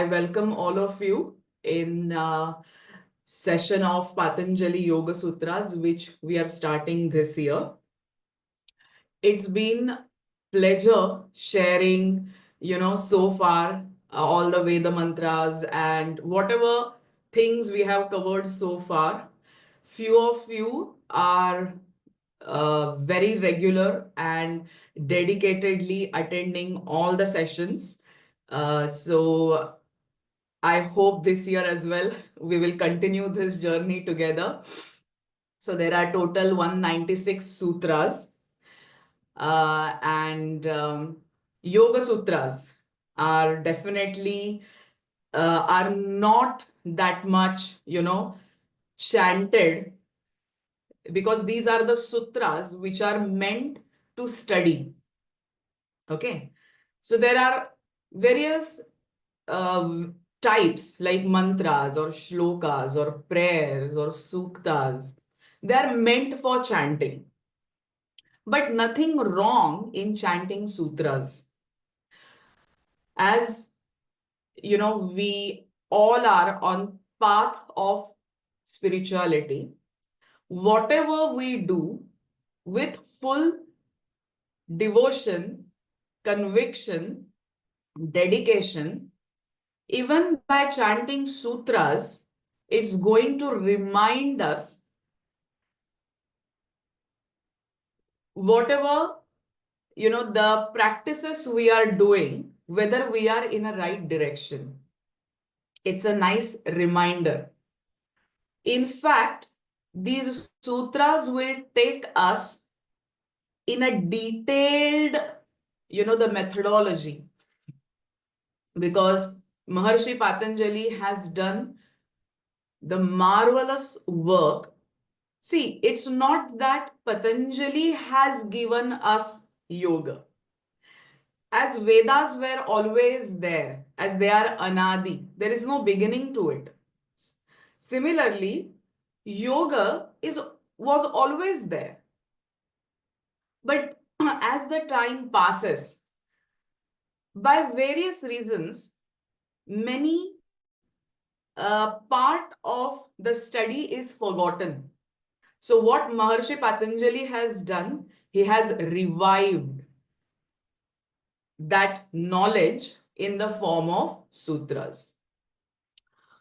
welcome all of you in session of Patanjali Yoga Sutras, which we are starting this year. It's been pleasure sharing, so far all the Veda mantras and whatever things we have covered so far. Few of you are very regular and dedicatedly attending all the sessions. So I hope this year as well, we will continue this journey together. So there are total 196 sutras and Yoga Sutras are definitely are not that much, chanted, because these are the sutras which are meant to study. Okay. So there are various uh, types like mantras or shlokas or prayers or suktas. They are meant for chanting. But nothing wrong in chanting sutras. As we all are on path of spirituality. Whatever we do with full devotion, conviction, dedication, even by chanting sutras, it's going to remind us whatever, the practices we are doing, whether we are in a right direction. It's a nice reminder. In fact, these sutras will take us in a detailed, the methodology, because Maharishi Patanjali has done the marvelous work. See, it's not that Patanjali has given us yoga. As Vedas were always there, as they are anadi, there is no beginning to it. Similarly, yoga was always there. But as the time passes, by various reasons, many part of the study is forgotten. So what Maharishi Patanjali has done, he has revived that knowledge in the form of sutras.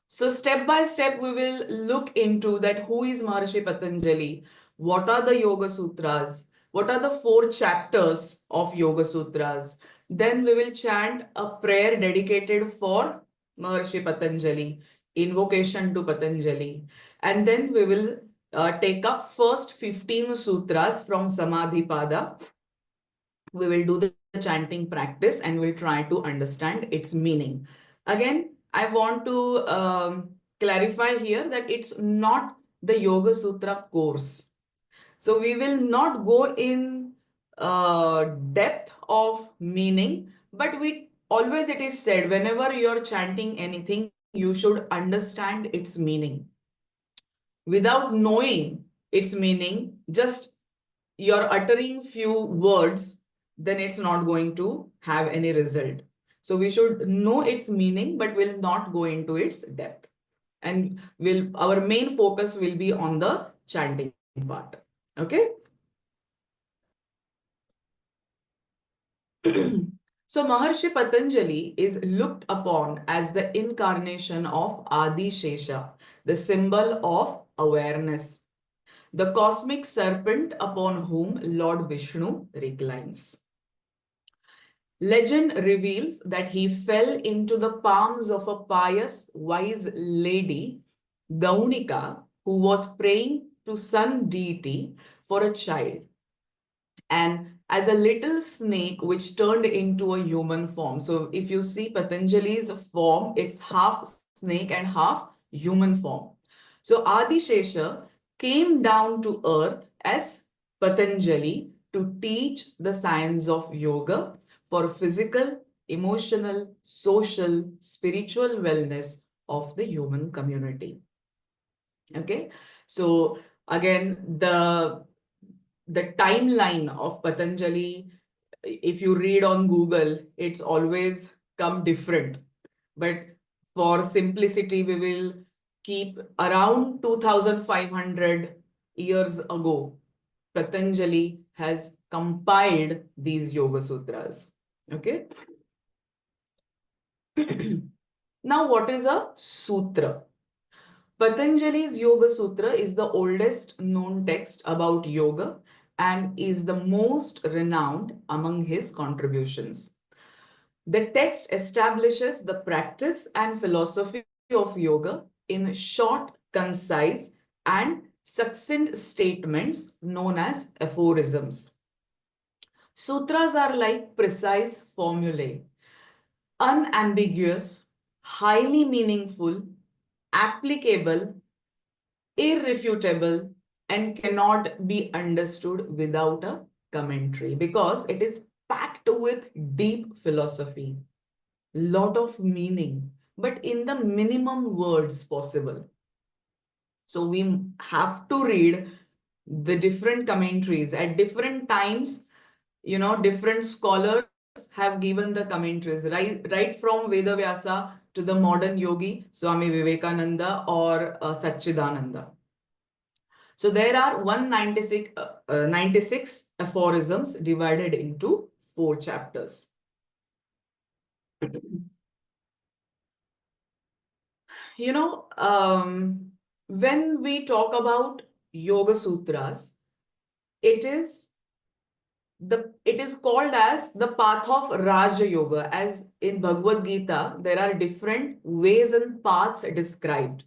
So step by step, we will look into that who is Maharishi Patanjali, what are the Yoga Sutras, what are the 4 chapters of Yoga Sutras. Then we will chant a prayer dedicated for Maharishi Patanjali, invocation to Patanjali. And then we will take up first 15 sutras from Samadhi Pada. We will do the chanting practice and we'll try to understand its meaning. Again, I want to clarify here that it's not the Yoga Sutra course. So we will not go in depth of meaning, but we always, it is said, whenever you're chanting anything, you should understand its meaning. Without knowing its meaning, just you're uttering few words, then it's not going to have any result. So we should know its meaning, but will not go into its depth. And our main focus will be on the chanting part. Okay. So Maharishi Patanjali is looked upon as the incarnation of Adi Shesha, the symbol of awareness, the cosmic serpent upon whom Lord Vishnu reclines. Legend reveals that he fell into the palms of a pious, wise lady, Gaunika, who was praying to sun deity for a child, and as a little snake which turned into a human form. So if you see Patanjali's form, it's half snake and half human form. So Adishesha came down to earth as Patanjali to teach the science of yoga for physical, emotional, social, spiritual wellness of the human community. Okay, so again, the timeline of Patanjali, if you read on Google, it's always come different. But For simplicity, we will keep around 2500 years ago. Patanjali has compiled these Yoga Sutras. Okay. Now, what is a sutra? Patanjali's Yoga Sutra is the oldest known text about yoga and is the most renowned among his contributions. The text establishes the practice and philosophy of yoga in short, concise, and succinct statements known as aphorisms. Sutras are like precise formulae, unambiguous, highly meaningful, applicable, irrefutable, and cannot be understood without a commentary because it is packed with deep philosophy, lot of meaning, but in the minimum words possible. So we have to read the different commentaries at different times. Different scholars have given the commentaries, right from Vedavyasa to the modern yogi, Swami Vivekananda or Satchidananda. So there are 96 aphorisms divided into 4 chapters. When we talk about Yoga Sutras, it is called as the path of Raja Yoga. As in Bhagavad Gita, there are different ways and paths described: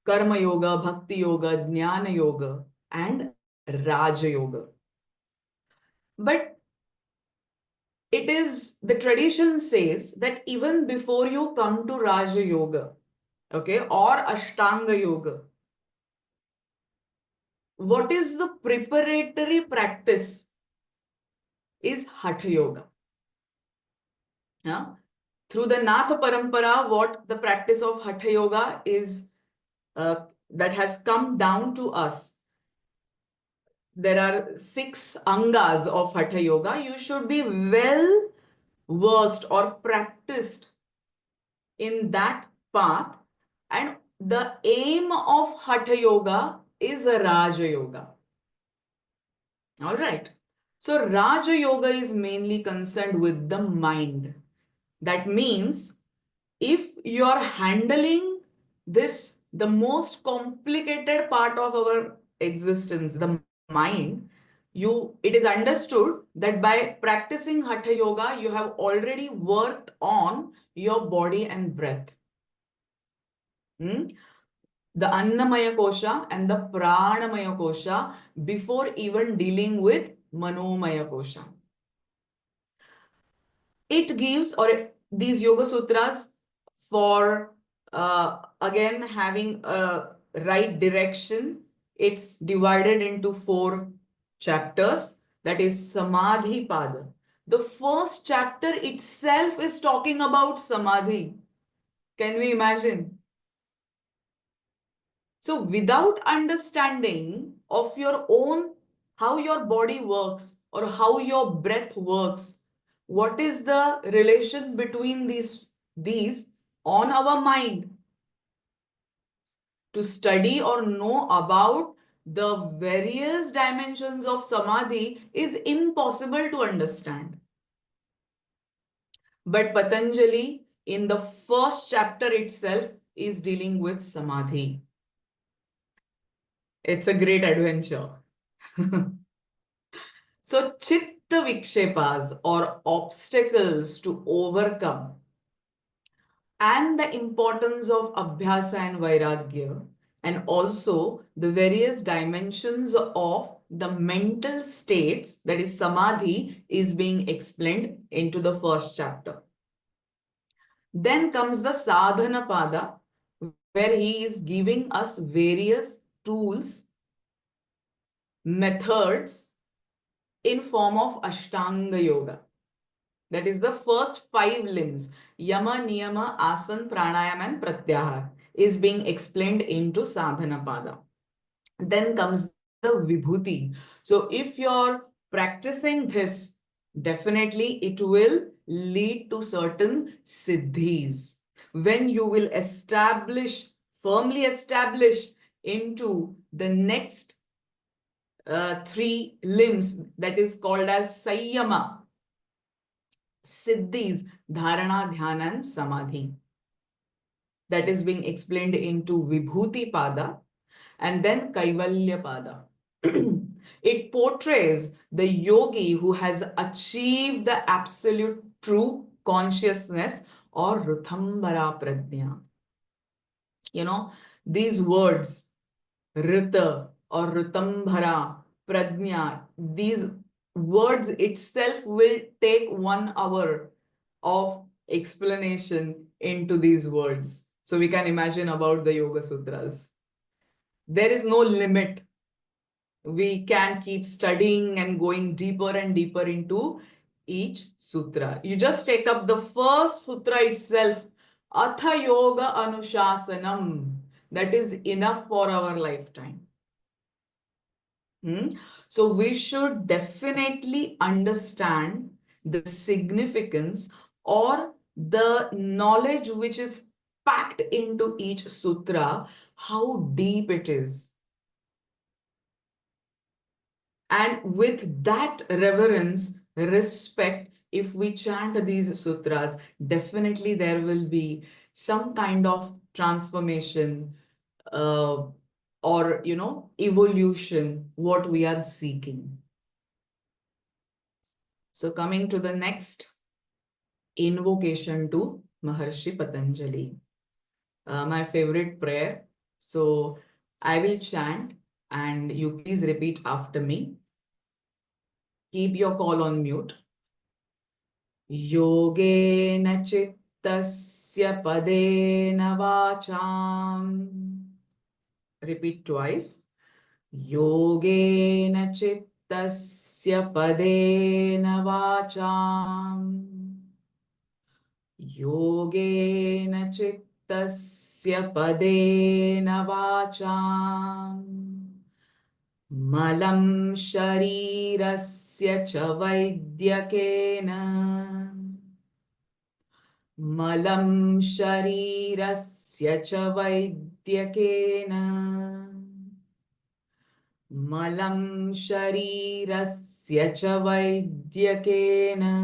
Karma Yoga, Bhakti Yoga, Jnana Yoga, and Raja Yoga. But the tradition says that even before you come to Raja Yoga, okay, or Ashtanga Yoga, what is the preparatory practice is Hatha Yoga. Through the Natha Parampara, what the practice of Hatha Yoga is, that has come down to us. There are 6 angas of Hatha Yoga. You should be well versed or practiced in that path, and the aim of Hatha Yoga is a Raja Yoga. All right. So Raja Yoga is mainly concerned with the mind. That means if you are handling this, the most complicated part of our existence, the mind, it is understood that by practicing Hatha Yoga, you have already worked on your body and breath. The Annamaya Kosha and the Pranamaya Kosha before even dealing with Manomaya Kosha. It gives, or these Yoga Sutras, for again having a right direction, it's divided into 4 chapters. That is Samadhi Pada. The first chapter itself is talking about Samadhi. Can we imagine? So without understanding of your own, how your body works or how your breath works, what is the relation between these on our mind? To study or know about the various dimensions of Samadhi is impossible to understand. But Patanjali, in the first chapter itself, is dealing with Samadhi. It's a great adventure. So, chitta vikshepas or obstacles to overcome, and the importance of abhyasa and vairagya, and also the various dimensions of the mental states, that is Samadhi, is being explained into the first chapter. Then comes the Sadhana Pada, where he is giving us various tools, methods in form of Ashtanga Yoga. That is the first 5 limbs, Yama, Niyama, Asan, Pranayama and Pratyahar, is being explained into Sadhana Pada. Then comes the Vibhuti. So if you're practicing this, definitely it will lead to certain siddhis. when you will firmly establish into the next three limbs, that is called as Sayyama, Siddhis, Dharana, Dhyana, and Samadhi. That is being explained into Vibhuti Pada and then Kaivalya Pada. It portrays the yogi who has achieved the absolute true consciousness or Ruthambara Prajna. You know, these words, Rita or Rutambhara, Prajna, these words itself will take 1 hour of explanation into these words. So we can imagine about the Yoga Sutras. There is no limit. We can keep studying and going deeper and deeper into each sutra. You just take up the first sutra itself, Atha Yoga Anushasanam. That is enough for our lifetime. So we should definitely understand the significance or the knowledge which is packed into each sutra, how deep it is. And with that reverence, respect, if we chant these sutras, definitely there will be some kind of transformation or, evolution, what we are seeking. So coming to the next invocation to Maharishi Patanjali, my favorite prayer. So I will chant and you please repeat after me. Keep your call on mute. Yogena chittasya padena vacham. Repeat twice. Yogena chittasya padena vacham. Yogena chittasya padena vacham. Malam sharirasya cha vaidyakena. Malam sharirasya cha vaidyakena. Malam sharirasya cha vaidyakena.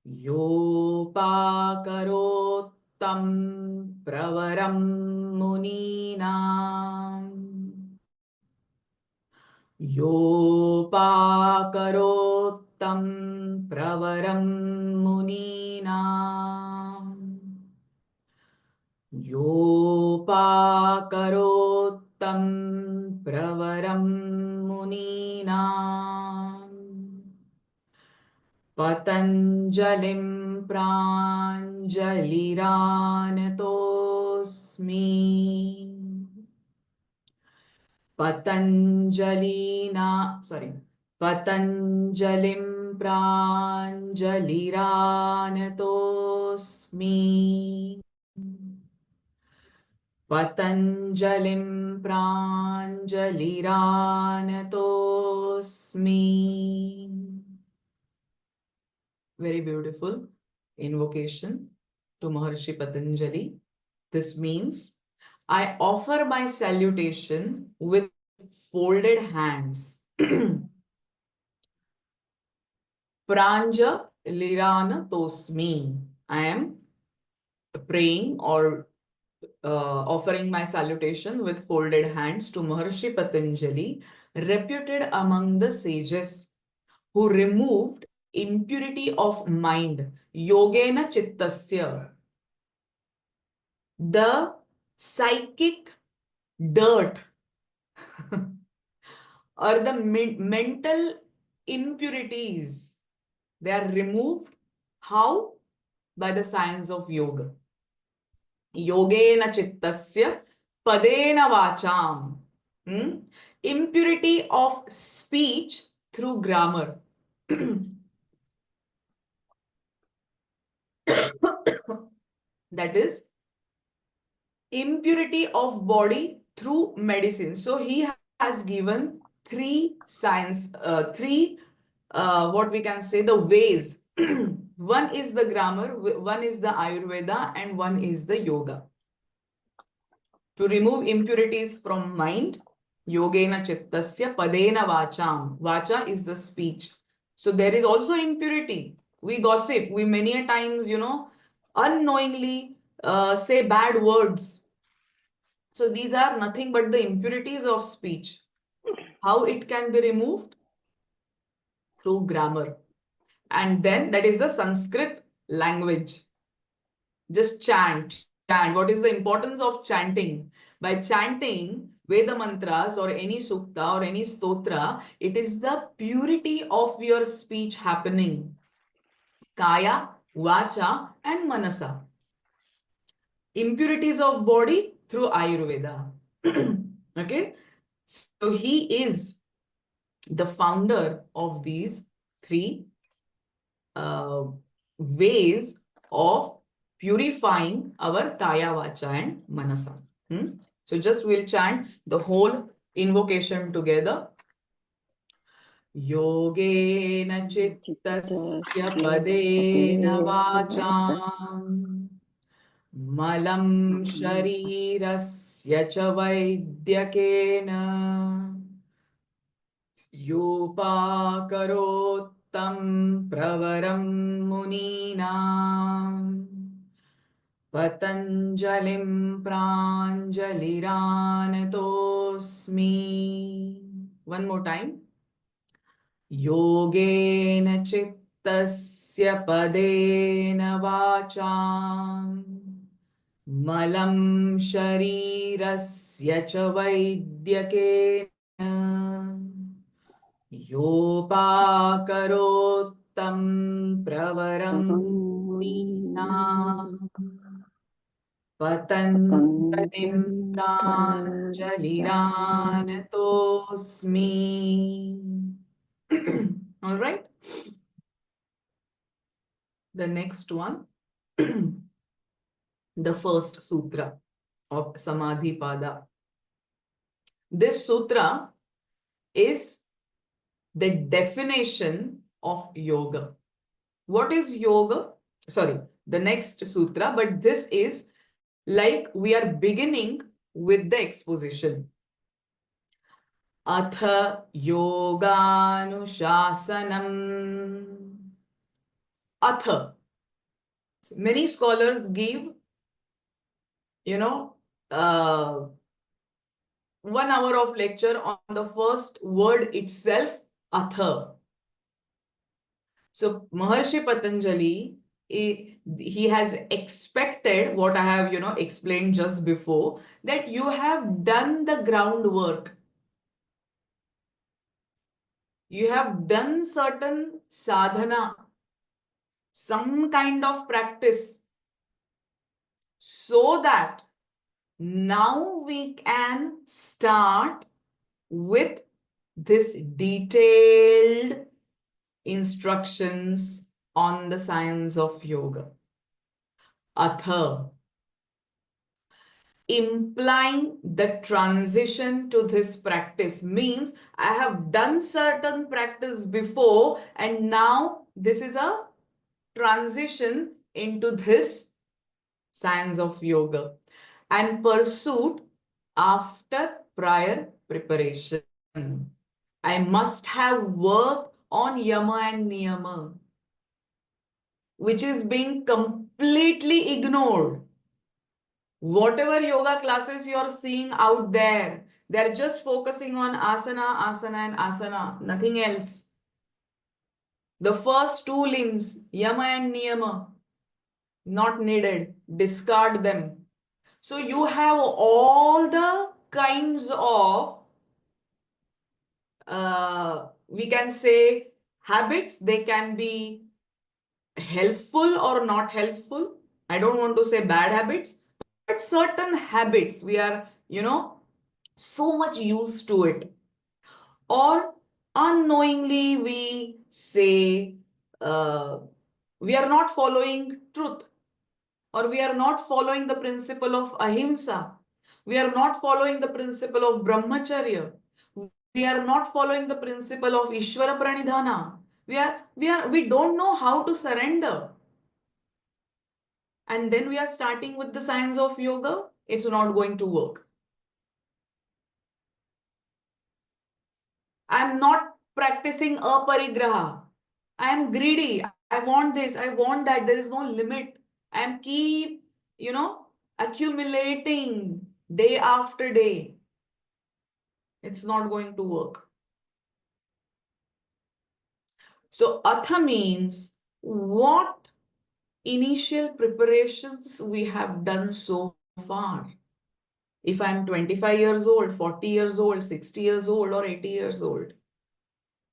Yopakarottam pravaram muninam. Yopakarottam pravaram muninam. Yopakarottam pravaram muninam. Patanjalim pranjaliranatosmi. Patanjalim pranjaliranatosmi. Patanjalim pranjaliranatosmi. Very beautiful invocation to Maharishi Patanjali. This means, I offer my salutation with folded hands. Pranja Lirana Tosmi. I am praying or offering my salutation with folded hands to Maharishi Patanjali, reputed among the sages, who removed impurity of mind, yogena chittasya, the psychic dirt or the mental impurities. They are removed. How? By the science of yoga. Yogena chittasya padena vacham. Impurity of speech through grammar. That is impurity of body through medicine. So he has given three what we can say, the ways, One is the grammar, one is the Ayurveda, and one is the yoga. To remove impurities from mind, yogena chittasya padena vacham. Vacha is the speech. So there is also impurity. We gossip. We many a times, unknowingly say bad words. So these are nothing but the impurities of speech. How it can be removed? Through grammar. And then that is the Sanskrit language. Just chant. What is the importance of chanting? By chanting Veda mantras or any sukta or any stotra, it is the purity of your speech happening. Kaya, vacha, and manasa. Impurities of body through Ayurveda. Okay? So he is the founder of these three ways of purifying our kaya, vacha, and manasa. So just we'll chant the whole invocation together. Yogena chittasya padena vacham malam sharirasya cha vaidyakena योपाकरोत्तं प्रवरं मुनीनां पतञ्जलिं प्राञ्जलिरानतोऽस्मि. One more time. योगेन चित्तस्य पदेन वाचां मलं शरीरस्य च वैद्यकेन योपाकरोत्तं प्रवरं मुनीनां पतञ्जलिं प्राञ्जलिरानतोऽस्मि. All right. The next one, the first sutra of Samadhi Pada. This sutra is the definition of yoga. What is yoga? Sorry, the next sutra, but this is like we are beginning with the exposition. Atha yoganushasanam. Atha. Many scholars give, 1 hour of lecture on the first word itself, atha. So Maharishi Patanjali, he has expected what I have, explained just before, that you have done the groundwork. You have done certain sadhana, some kind of practice, so that now we can start with this detailed instructions on the science of yoga. Atha, implying the transition to this practice, means I have done certain practice before and now this is a transition into this science of yoga and pursuit after prior preparation. I must have worked on yama and niyama, which is being completely ignored. Whatever yoga classes you're seeing out there, they're just focusing on asana, asana, and asana, nothing else. The first two limbs, yama and niyama, not needed, discard them. So you have all the kinds of, we can say, habits. They can be helpful or not helpful. I don't want to say bad habits, but certain habits we are, so much used to it. Or unknowingly we say we are not following truth, or we are not following the principle of ahimsa. We are not following the principle of brahmacharya. We are not following the principle of Ishvara Pranidhana. We don't know how to surrender. And then we are starting with the science of yoga. It's not going to work. I'm not practicing aparigraha. I am greedy. I want this. I want that. There is no limit. I am keep, accumulating day after day. It's not going to work. So atha means what initial preparations we have done so far. If I'm 25 years old, 40 years old, 60 years old, or 80 years old,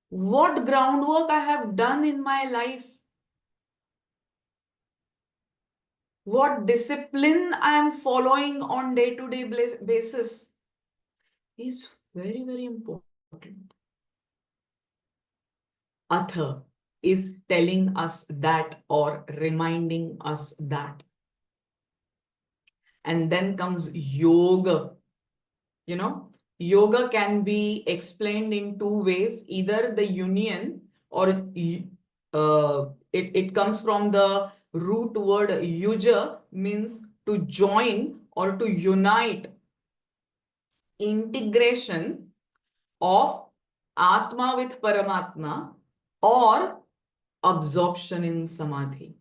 what groundwork I have done in my life, what discipline I am following on day-to-day basis is very, very important. Atha is telling us that or reminding us that. And then comes yoga. Yoga can be explained in two ways, either the union or it comes from the root word yuja, means to join or to unite, integration of Atma with Paramatma, or absorption in Samadhi.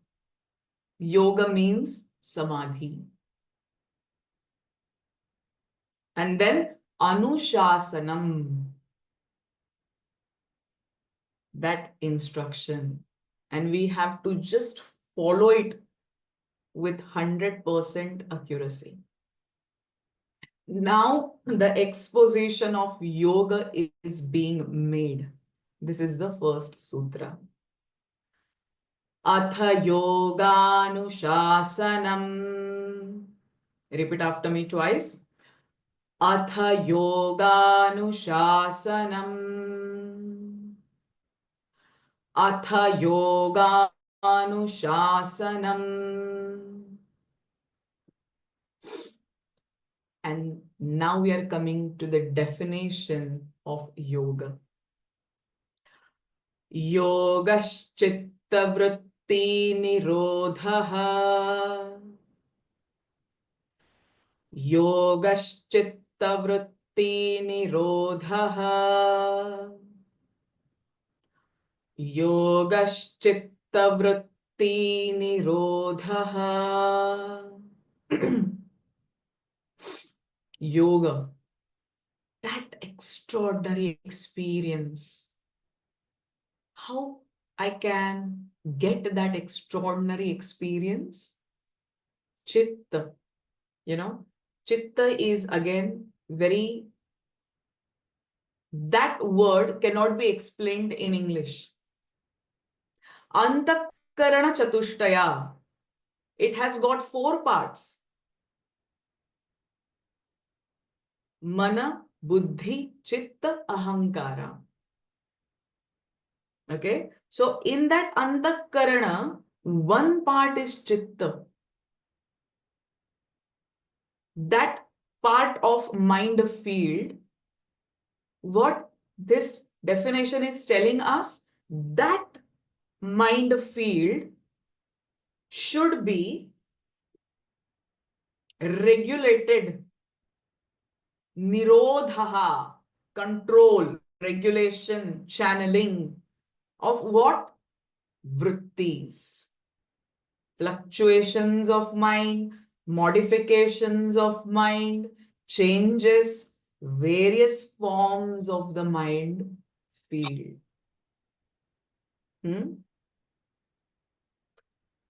Yoga means Samadhi. And then Anushasanam, that instruction. And we have to just follow it with 100% accuracy. Now, the exposition of yoga is being made. This is the first sutra. Atha yoganushasanam. Repeat after me twice. Atha yoganushasanam. Atha yoganushasanam. And now we are coming to the definition of yoga. Yogaschitta vritti nirodhaha. Yogaschitta vritti nirodhaha. Yogaschitta vritti nirodhaha. Yoga, that extraordinary experience. How I can get that extraordinary experience? Chitta, Chitta is again that word cannot be explained in English. Antakarana chatushtaya. It has got 4 parts. Mana, buddhi, chitta, ahankara. Okay, so in that antakarana, one part is chitta. That part of mind field, what this definition is telling us, that mind field should be regulated. Nirodhaha, control, regulation, channeling of what? Vrittis. Fluctuations of mind, modifications of mind, changes, various forms of the mind field.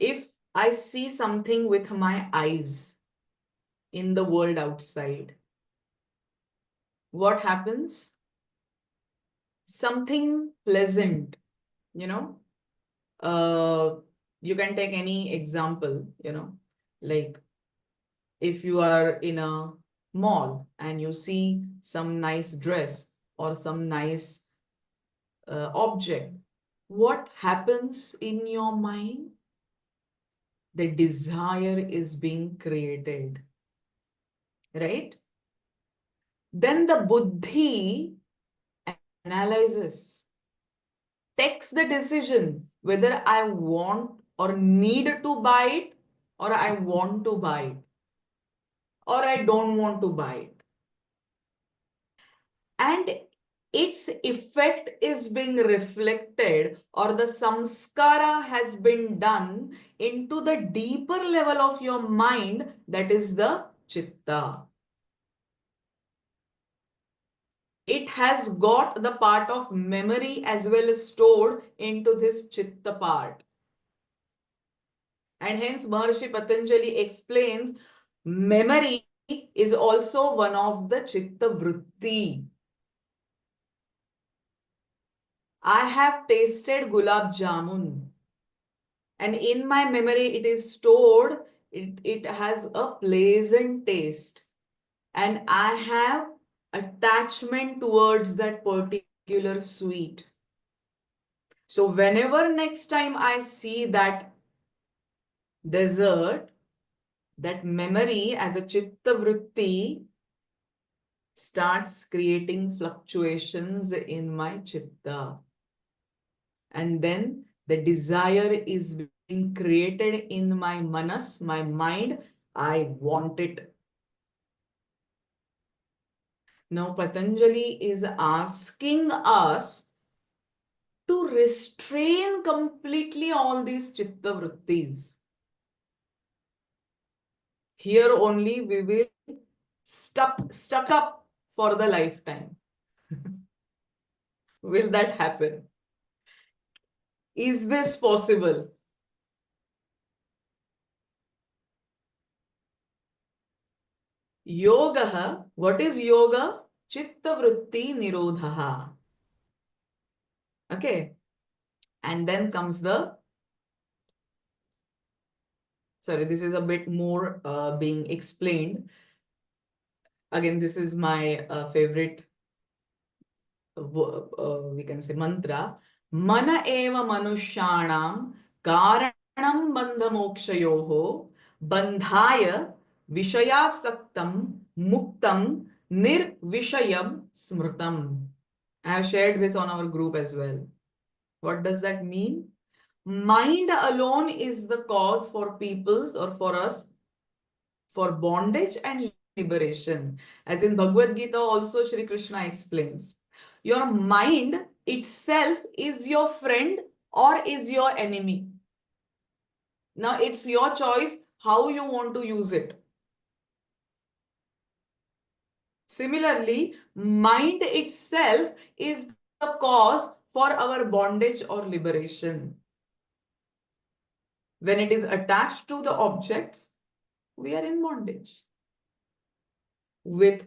If I see something with my eyes in the world outside, what happens? Something pleasant, you can take any example, like if you are in a mall and you see some nice dress or some nice object, what happens in your mind? The desire is being created, right? Then the buddhi analyzes takes the decision whether I want or need to buy it, or I want to buy it, or I don't want to buy it. And its effect is being reflected, or the samskara has been done into the deeper level of your mind, that is the chitta. It has got the part of memory as well stored into this chitta part. And hence Maharishi Patanjali explains memory is also one of the chitta vritti. I have tasted gulab jamun, and in my memory it is stored, it has a pleasant taste, and I have attachment towards that particular sweet. So whenever next time I see that dessert, that memory as a chitta vritti starts creating fluctuations in my chitta. And then the desire is being created in my manas, my mind. I want it. Now Patanjali is asking us to restrain completely all these chitta vrittis. Here only we will stuck up for the lifetime. Will that happen? Is this possible? Yoga, what is yoga? Chitta vritti nirodha. Okay. And then comes the, sorry, this is a bit more being explained. Again, this is my favorite, we can say, mantra. Mana eva manushanam karanam bandha mokshayoho bandhaya vishayasaktam muktam nirvishayam smritam. I have shared this on our group as well. What does that mean? Mind alone is the cause for people's or for us for bondage and liberation. As in Bhagavad Gita also Shri Krishna explains. Your mind itself is your friend or is your enemy. Now it's your choice how you want to use it. Similarly, mind itself is the cause for our bondage or liberation. When it is attached to the objects, we are in bondage. With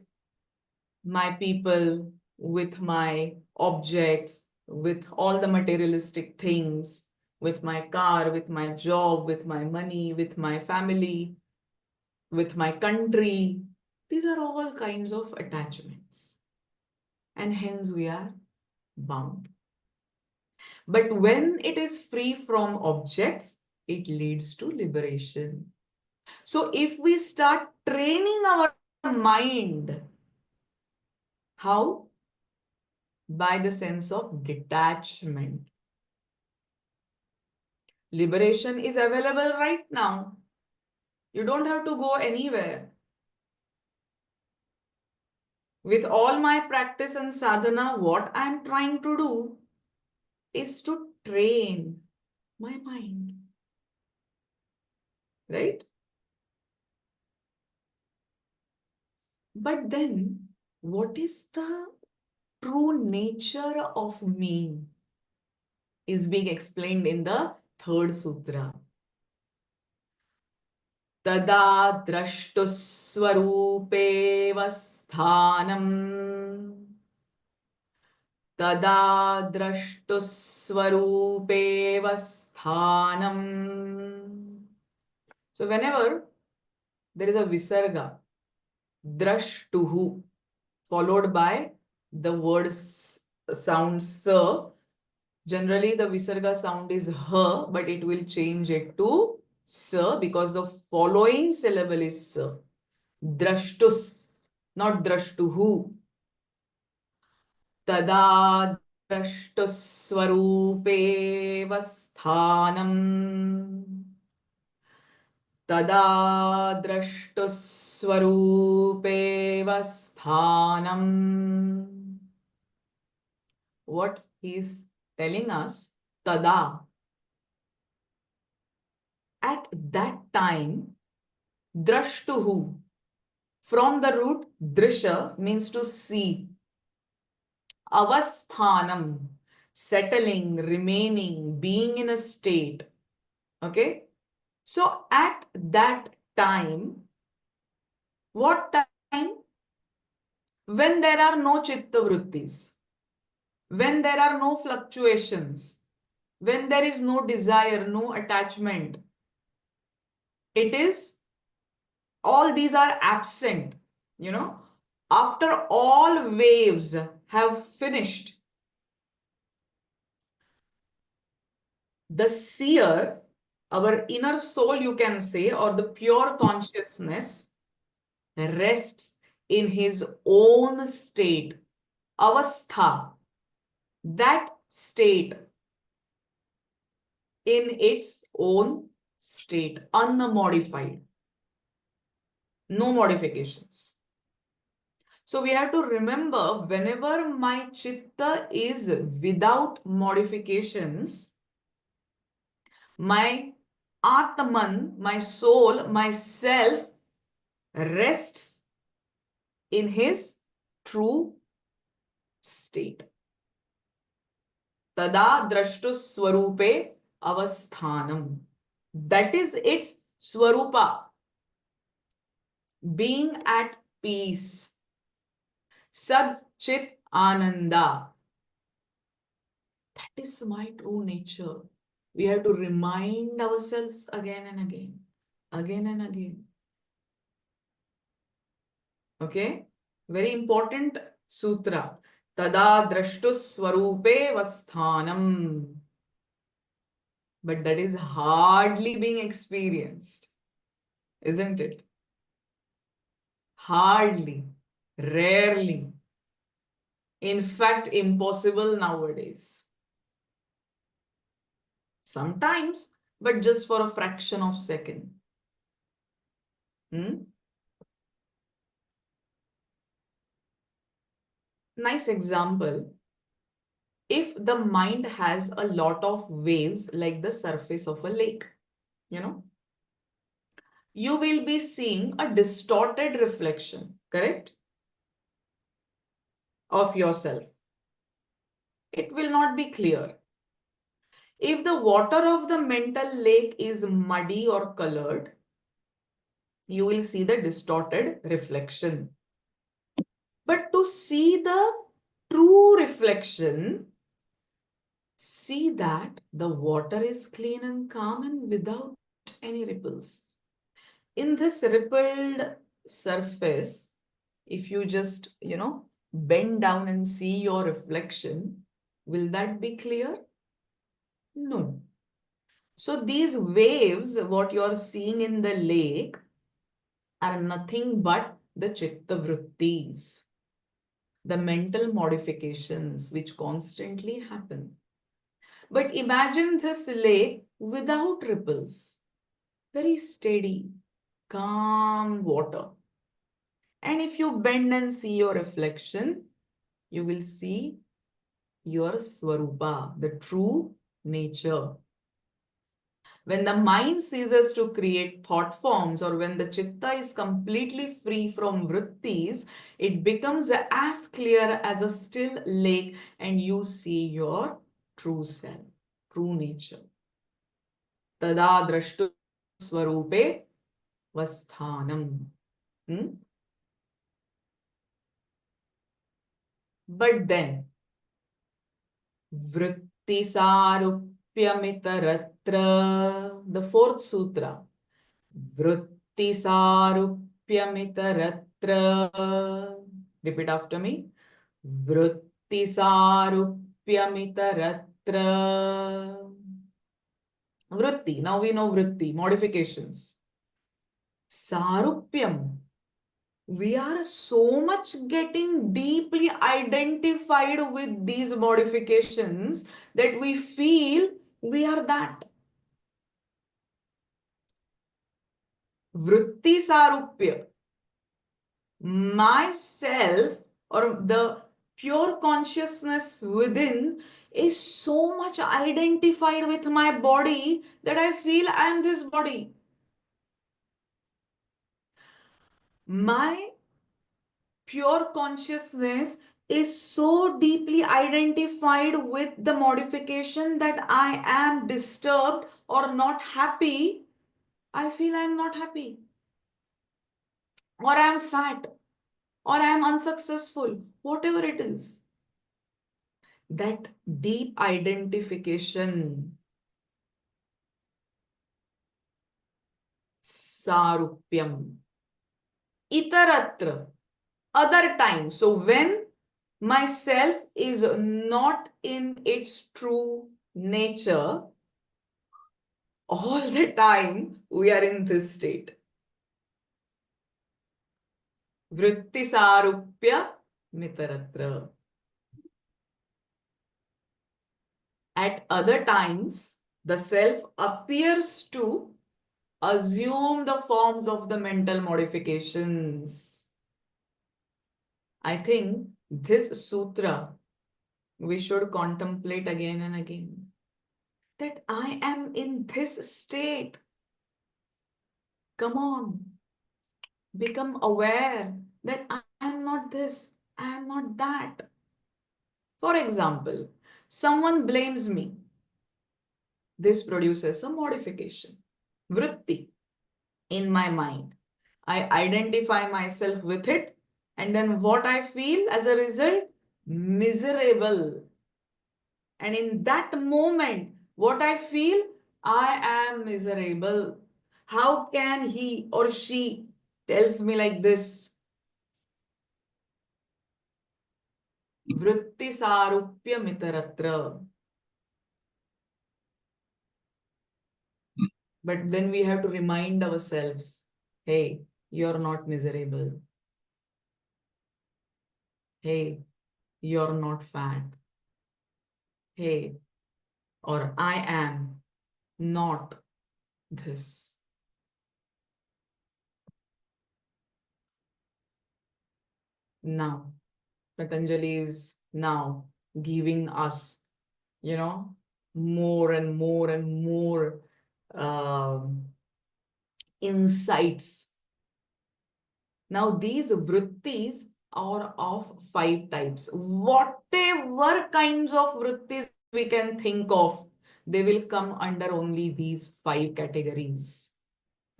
my people, with my objects, with all the materialistic things, with my car, with my job, with my money, with my family, with my country. These are all kinds of attachments. And hence we are bound. But when it is free from objects, it leads to liberation. So if we start training our mind, how? By the sense of detachment. Liberation is available right now. You don't have to go anywhere. With all my practice and sadhana, what I'm trying to do is to train my mind. Right? But then, what is the true nature of me is being explained in the third sutra. Tada drashtuswarupe sthanam. Tada drashtuswarupe sthanam. So whenever there is a visarga, drashtuhu, followed by the word sound sa, generally the visarga sound is ha, but it will change it to sa because the following syllable is sa. Drashtus, not drashtuhu. Tada द्रष्टुस्वरूपेव स्थानम् तदा द्रष्टुस्वरूपेव स्थानम्. What he's telling us, tada, at that time, drashtuhu, from the root drisha means to see, avasthanam, settling, remaining, being in a state. Okay? So at that time, what time? When there are no chitta vrittis, when there are no fluctuations, when there is no desire, no attachment, it is, all these are absent, you know. After all waves have finished, the seer, our inner soul, you can say, or the pure consciousness, rests in his own state, avastha, that state, in its own state, unmodified, no modifications. So we have to remember, whenever my chitta is without modifications, my Atman, my soul, my self rests in his true state. Tada drashtu swarupe avasthanam. That is its swarupa, being at peace. Sad chit ananda. That is my true nature. We have to remind ourselves again and again, again and again. Okay? Very important sutra. Tada drashtu swarupe vasthanam. But that is hardly being experienced, isn't it? Hardly, rarely. In fact, impossible nowadays. Sometimes, but just for a fraction of a second. Nice example. If the mind has a lot of waves like the surface of a lake, you know, you will be seeing a distorted reflection, correct? Of yourself. It will not be clear. If the water of the mental lake is muddy or colored, you will see the distorted reflection. But to see the true reflection, see that the water is clean and calm and without any ripples. In this rippled surface, if you just, bend down and see your reflection, will that be clear? No. So these waves, what you are seeing in the lake, are nothing but the chitta vrittis, the mental modifications which constantly happen. But imagine this lake without ripples, very steady, calm water. And if you bend and see your reflection, you will see your swarupa, the true nature. When the mind ceases to create thought forms, or when the chitta is completely free from vrittis, it becomes as clear as a still lake and you see your true self, true nature. Tada drashtu swarupe vasthanam. But then, vritti sarupyamitarathra, the fourth sutra. Vritti sarupyamitarathra. Repeat after me. Vritti sarupyamitarathra. Vritti. Now we know vritti, modifications. Sarupyam. we are so much getting deeply identified with these modifications that we feel we are that. Vritti sarupya. Myself or the pure consciousness within is so much identified with my body that I feel I am this body. My pure consciousness is so deeply identified with the modification that I am disturbed or not happy. I feel I am not happy, or I am fat, or I am unsuccessful, whatever it is. That deep identification, sarupyam, itaratra, other time. So when myself is not in its true nature, all the time we are in this state. Vritti sarupya mitaratra. At other times, the self appears to assume the forms of the mental modifications. I think this sutra we should contemplate again and again. That I am in this state. Come on, become aware that I am not this, I am not that. For example, someone blames me. This produces a modification, vritti, in my mind. I identify myself with it, and then what I feel as a result? Miserable. And in that moment, what I feel? I am miserable. How can he or she tells me like this? Vritti sarupya mitaratra. But then we have to remind ourselves, hey, you're not miserable. Hey, you're not fat. Hey, or I am not this. Now, Patanjali is now giving us, more and more and more insights. Now, these vrittis are of 5 types. Whatever kinds of vrittis we can think of, they will come under only these 5 categories.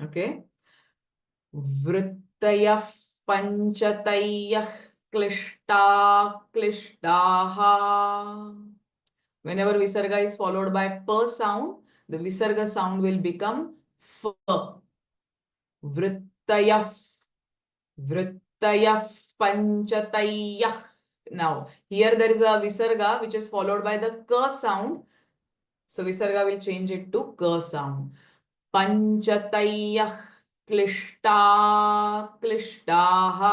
Okay? Vrittayah panchatayah klishtaha. Whenever visarga is followed by pa sound, the visarga sound will become f. Vrittayah, vrittayah panchatayah. Now, here there is a visarga which is followed by the ka sound. So, visarga will change it to ka sound. Panchatayah klishta, klishtaha.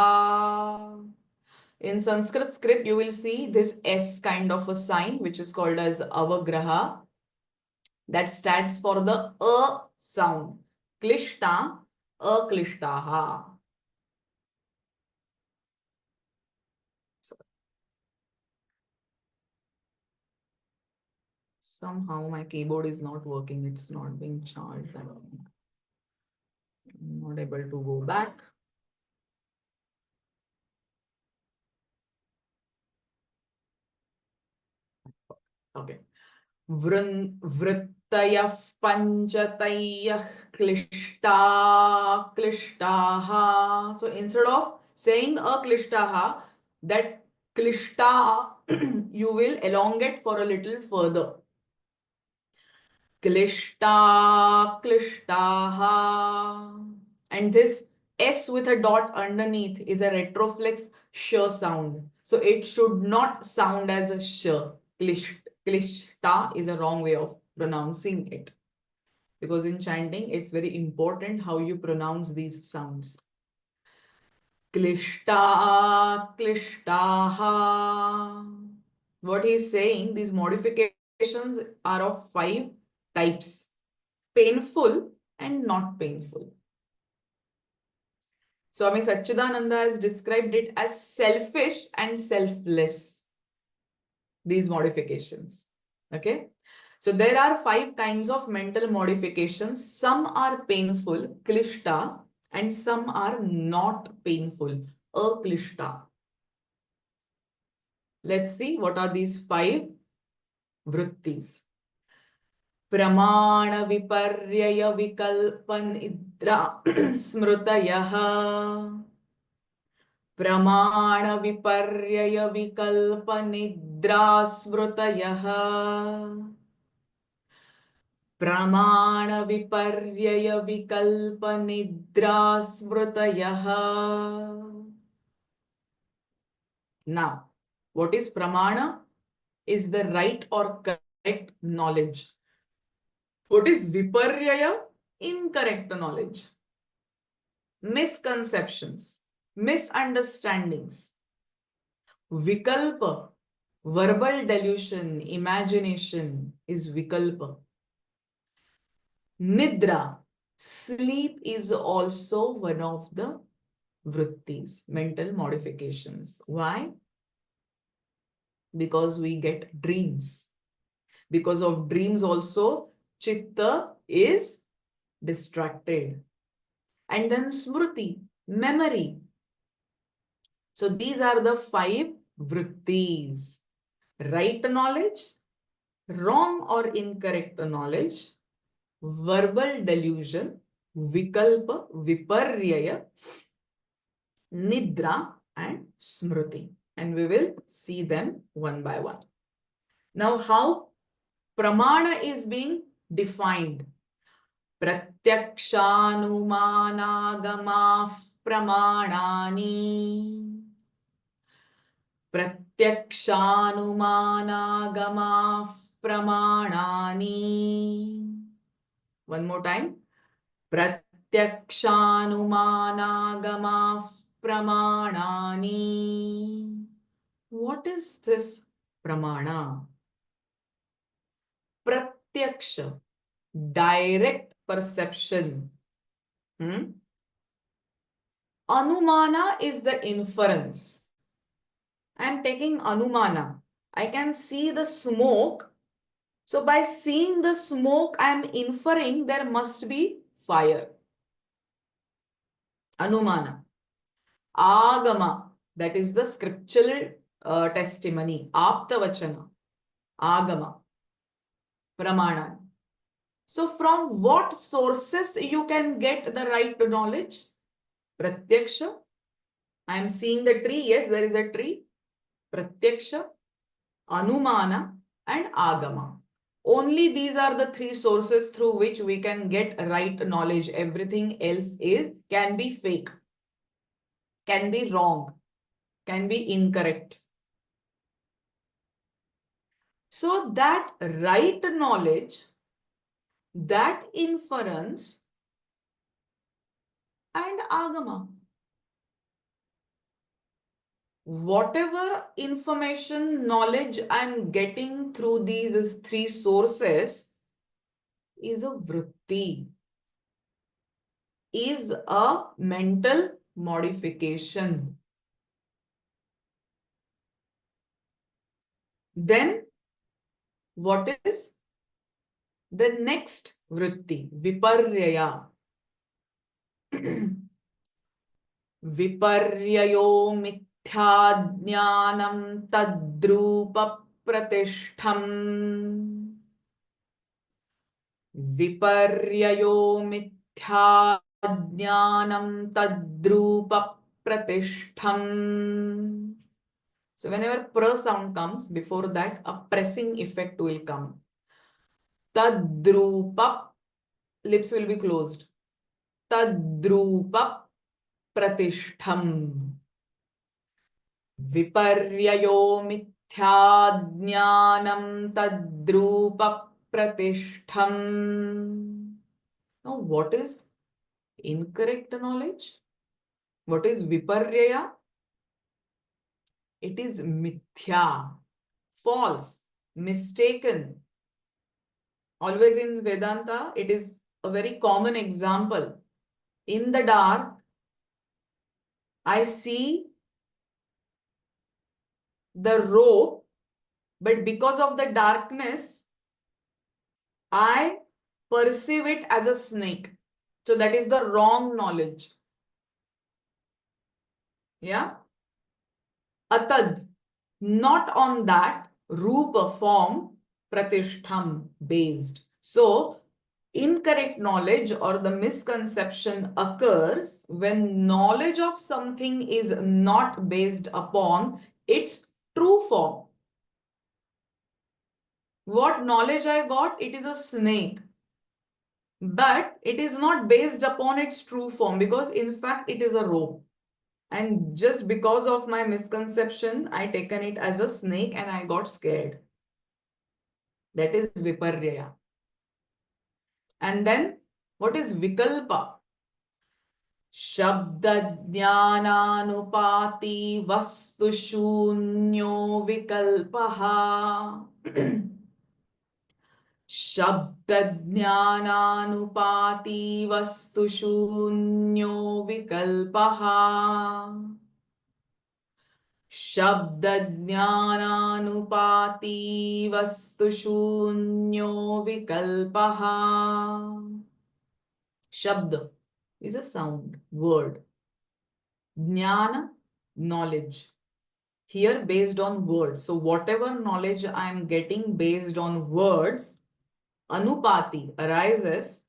In Sanskrit script, you will see this S kind of a sign, which is called as avagraha. That stands for the A sound. Klishta, aklishtaha. So, somehow my keyboard is not working. It's not being charged. I'm not able to go back. Okay. Vrittayah panchatayah klishta klishtaha. So instead of saying a klishtaha, that klishta you will elongate for a little further. Klishta klishtaha. And this S with a dot underneath is a retroflex sh sound. So it should not sound as a sh. Klishta is a wrong way of pronouncing it. Because in chanting, it's very important how you pronounce these sounds. klishta, klishtaha. What he's saying, these modifications are of 5 types: painful and not painful. Swami Satchidananda has described it as selfish and selfless, these modifications. Okay. So there are 5 kinds of mental modifications. Some are painful, klishta, and some are not painful, aklishta. Let's see what are these 5 vrittis. Pramana viparyaya vikalpanidra smrutayaha. Pramana viparyaya vikalpanidra smrutayaha. प्रमाण विपर्यय विकल्प निद्रा स्मृतयः. Now, what is pramana? Is the right or correct knowledge. What is viparyaya? Incorrect knowledge. Misconceptions, misunderstandings. Vikalpa, verbal delusion, imagination is vikalpa. Nidra, sleep is also one of the vrittis, mental modifications. Why? Because we get dreams. Because of dreams also, chitta is distracted. And then smriti, memory. So these are the 5 vrittis. Right knowledge, wrong or incorrect knowledge, verbal delusion, vikalpa, viparyaya, nidra and smriti. And we will see them one by one. Now, how pramana is being defined? Pratyakshanumanagama pramanani. Pratyakshanumanagama pramanani. One more time. Pratyakshanumanagama pramanani. What is this pramana? Pratyaksha, direct perception. Anumana is the inference. I am taking anumana. I can see the smoke. So by seeing the smoke, I am inferring there must be fire. Anumana. Agama, that is the scriptural testimony. Aptavachana. Agama. Pramana. So from what sources you can get the right knowledge? Pratyaksha. I am seeing the tree. Yes, there is a tree. Pratyaksha, Anumana and Agama. Only these are the 3 sources through which we can get right knowledge. Everything else can be fake, can be wrong, can be incorrect. So that right knowledge, that inference and Agama. Whatever information, knowledge I'm getting through these 3 sources is a vritti, is a mental modification. Then what is the next vritti? Viparyaya. Viparyayo mithyajnanam tadrupa pratishtham. Viparyayo mithyajnanam tadrupa pratishtham. So whenever pra sound comes, before that a pressing effect will come. Tadrupa, lips will be closed. Tadrupa pratishtham. Viparyayo mithyajnanam tadrupa pratishtham. Now, what is incorrect knowledge? What is viparyaya? It is mithya, false, mistaken. Always in Vedanta, it is a very common example. In the dark, I see the rope, but because of the darkness, I perceive it as a snake. So that is the wrong knowledge. Yeah? Atad, not on that, rupa form, pratishtham based. So incorrect knowledge or the misconception occurs when knowledge of something is not based upon its true form. What knowledge I got? It is a snake. But it is not based upon its true form, because in fact it is a rope. And just because of my misconception, I taken it as a snake and I got scared. That is viparyaya. And then what is vikalpa? Shabdajnananupati vastu shunyo vikalpaha. शब्दज्ञानानुपाति वस्तु शून्यो विकल्पः शब्दज्ञानानुपाति वस्तु शून्यो विकल्पः शब्द is a sound, word. Jnana, knowledge. Here based on words. So whatever knowledge I am getting based on words, anupati arises,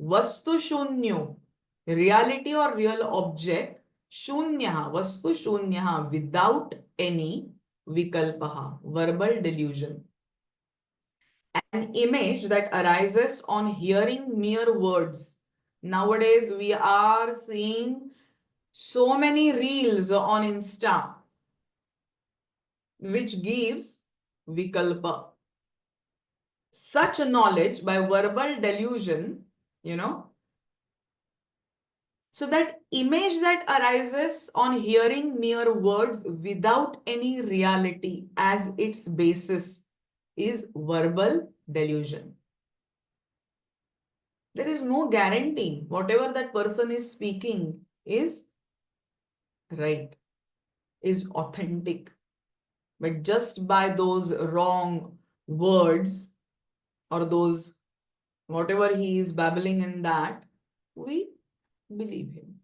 vastu shunyo, reality or real object, shunyaha, vastu shunyaha, without any vikalpaha, verbal delusion. An image that arises on hearing mere words. Nowadays we are seeing so many reels on Insta, which gives vikalpa. Such a knowledge by verbal delusion, so that image that arises on hearing mere words without any reality as its basis is verbal delusion. There is no guarantee whatever that person is speaking is right, is authentic. But just by those wrong words or those whatever he is babbling in that, we believe him.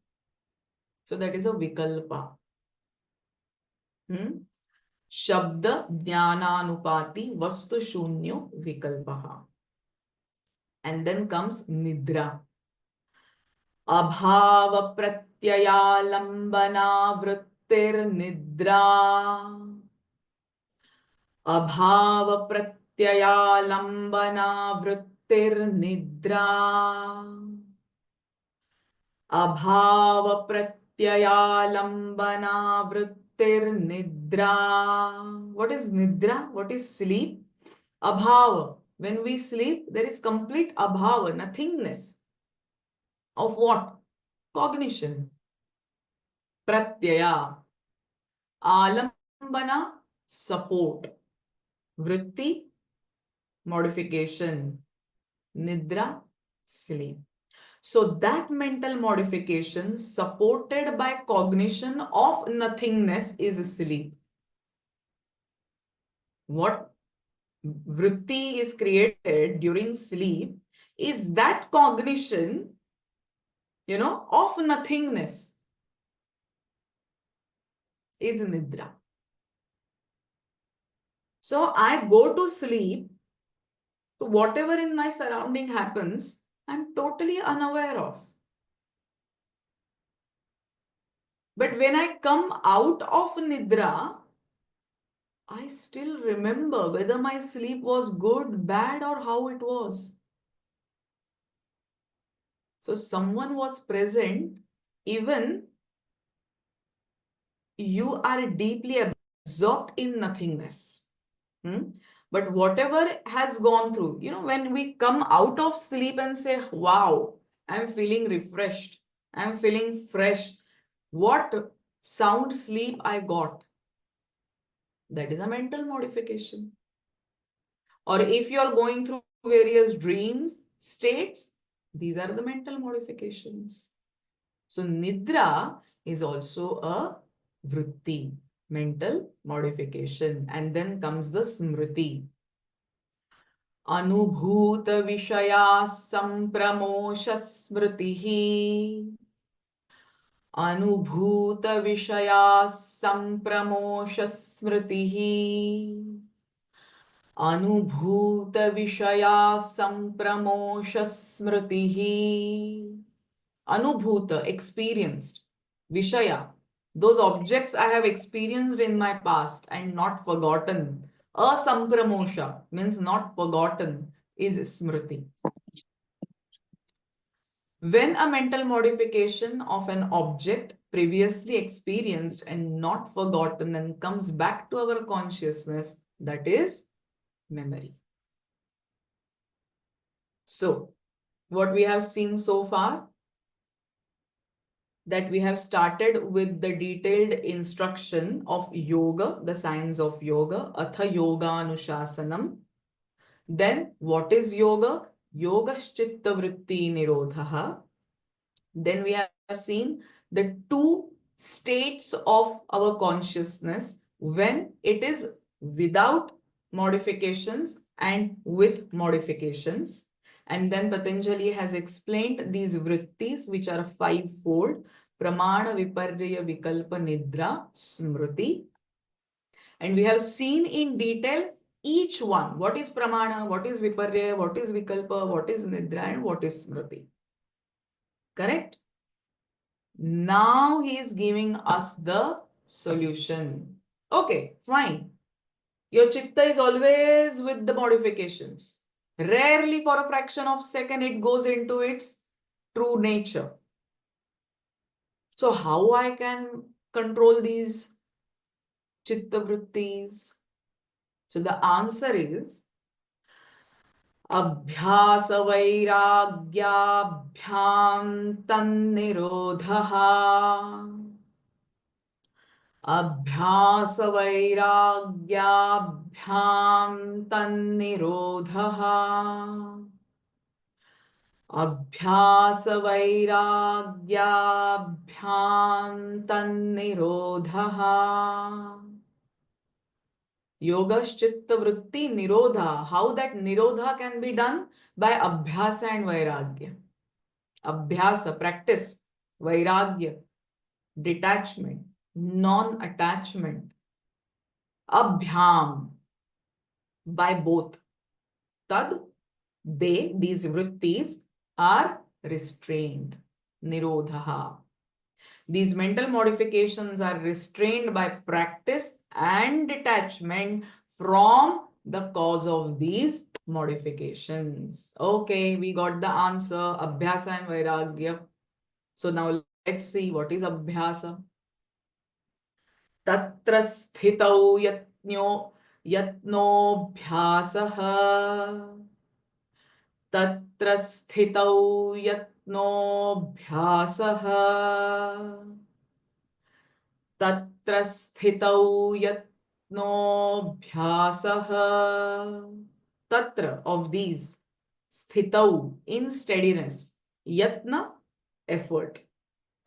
So that is a vikalpa. Shabda jnananupati vastu shunyo vikalpaha. And then comes nidra. Abhava pratyaya lambana vrittir nidra. Abhava pratyaya lambana vrittir nidra. Abhava pratyaya lambana vrittir nidra. What is nidra? What is sleep? Abhava. When we sleep, there is complete abhava, nothingness. Of what? Cognition. Pratyaya. Alambana, support. Vritti, modification. Nidra, sleep. So that mental modification supported by cognition of nothingness is sleep. What vritti is created during sleep is that cognition, of nothingness is nidra. So I go to sleep, so whatever in my surrounding happens, I'm totally unaware of. But when I come out of nidra, I still remember whether my sleep was good, bad, or how it was. So someone was present, even you are deeply absorbed in nothingness. But whatever has gone through, when we come out of sleep and say, wow, I'm feeling refreshed, I'm feeling fresh, what sound sleep I got, that is a mental modification. Or if you are going through various dreams states, these are the mental modifications. So Nidra is also a vritti, mental modification. And then comes the smriti. अनुभूत विषया संप्रमोश स्मृतिः अनुभूत विषया संप्रमोश स्मृतिः अनुभूत विषया संप्रमोश स्मृतिः Anubhuta, experienced. Vishaya, those objects I have experienced in my past and not forgotten. Asampramosha means not forgotten is smriti. When a mental modification of an object previously experienced and not forgotten and comes back to our consciousness, that is memory. So, what we have seen so far, that we have started with the detailed instruction of yoga, the science of yoga, atha yoga anushasanam. Then what is yoga? Yogaschitta vritti nirodhaha. Then we have seen the two states of our consciousness when it is without modifications and with modifications. And then Patanjali has explained these vrittis, which are fivefold: Pramana, Viparya, Vikalpa, Nidra, Smriti. And we have seen in detail each one. What is Pramana, what is Viparya, what is Vikalpa, what is Nidra, and what is Smriti. Correct? Now he is giving us the solution. Okay, fine. Your chitta is always with the modifications. Rarely for a fraction of a second it goes into its true nature. So how I can control these chitta vrittis? So the answer is Abhyas vairagyabhyam tannirodhaha. अभ्यास वैराग्याभ्याम तन्निरोधः अभ्यास वैराग्याभ्याम तन्निरोधः Yogaschitta vritti nirodha. How that nirodha can be done? By abhyasa and vairagya. Abhyasa, practice. Vairagya, detachment, non-attachment. Abhyam, by both. Tad, they, these vrittis, are restrained. Nirodha. These mental modifications are restrained by practice and detachment from the cause of these modifications. Okay, we got the answer. Abhyasa and Vairagya. So now let's see what is Abhyasa. Tatra sthitau yatnobhyasah. Tatra sthitau yatnobhyasah. Tatra sthitau yatnobhyasah. Tatra, of these. Sthitau, in steadiness. Yatna, effort.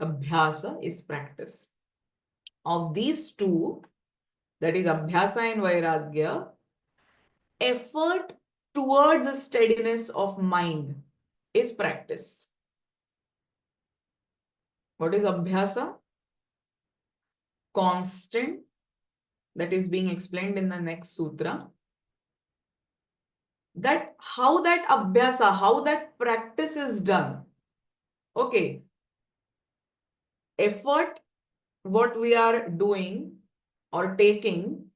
Abhyasa is practice. Of these two, that is Abhyasa and Vairagya, effort towards a steadiness of mind is practice. What is Abhyasa? Constant, that is being explained in the next sutra. That how that Abhyasa, how that practice is done. Okay. Effort, what we are doing or taking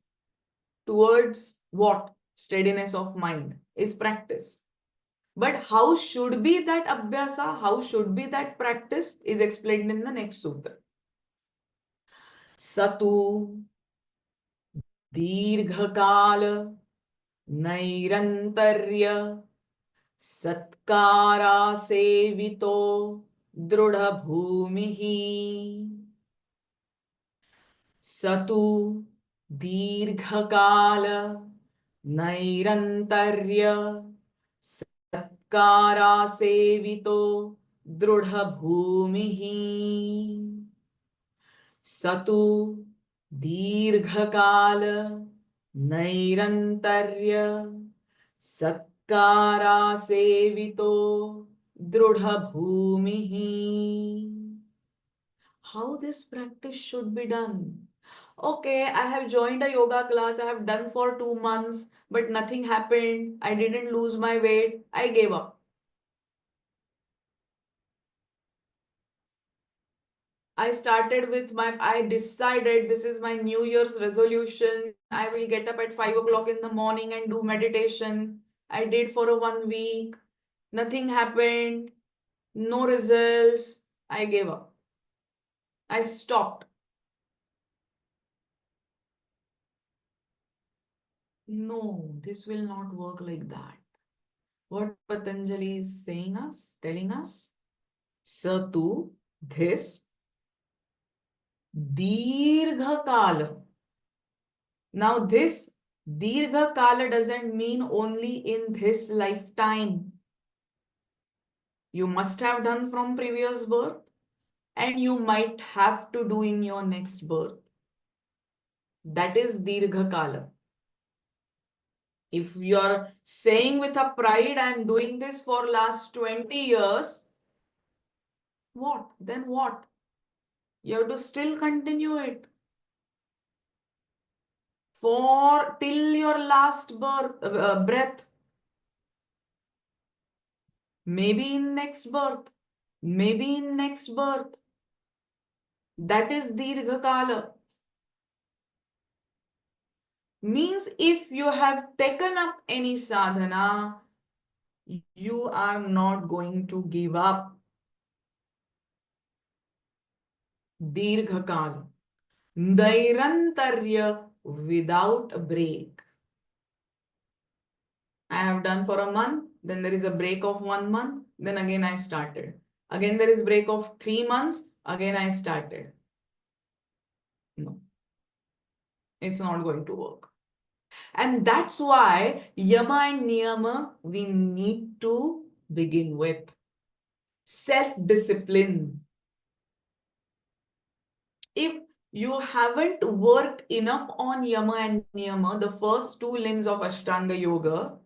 towards what? Steadiness of mind is practice. But how should be that abhyasa, how should be that practice is explained in the next sutra. Satu dirghakala nairantarya satkara sevito drudha bhumihi सतु दीर्घकाल नैरन्तर्य सत्कारा सेवितो दृढभूमिः सतु दीर्घकाल नैरन्तर्य सत्कारा सेवितो दृढभूमिः. How this practice should be done? Okay, I have joined a yoga class, I have done for 2 months, but nothing happened. I didn't lose my weight. I gave up. I decided this is my New Year's resolution. I will get up at 5 o'clock in the morning and do meditation. I did for a 1 week. Nothing happened. No results. I gave up. I stopped. No, this will not work like that. What Patanjali is saying us, telling us? Satu, this, Dirgha Kala. Now, this Dirgha Kala doesn't mean only in this lifetime. You must have done from previous birth, and you might have to do in your next birth. That is Dirgha Kala. If you're saying with a pride, I'm doing this for last 20 years, what? Then what? You have to still continue it for till your last breath. Maybe in next birth. Maybe in next birth. That is Dirgha Kala. Means if you have taken up any sadhana, you are not going to give up. Dirgha Kala. Nairantarya, without break. I have done for a month, then there is a break of 1 month, then again I started. Again there is break of 3 months, again I started. No, it's not going to work. And that's why yama and niyama we need to begin with. Self-discipline. If you haven't worked enough on yama and niyama, the first two limbs of Ashtanga Yoga,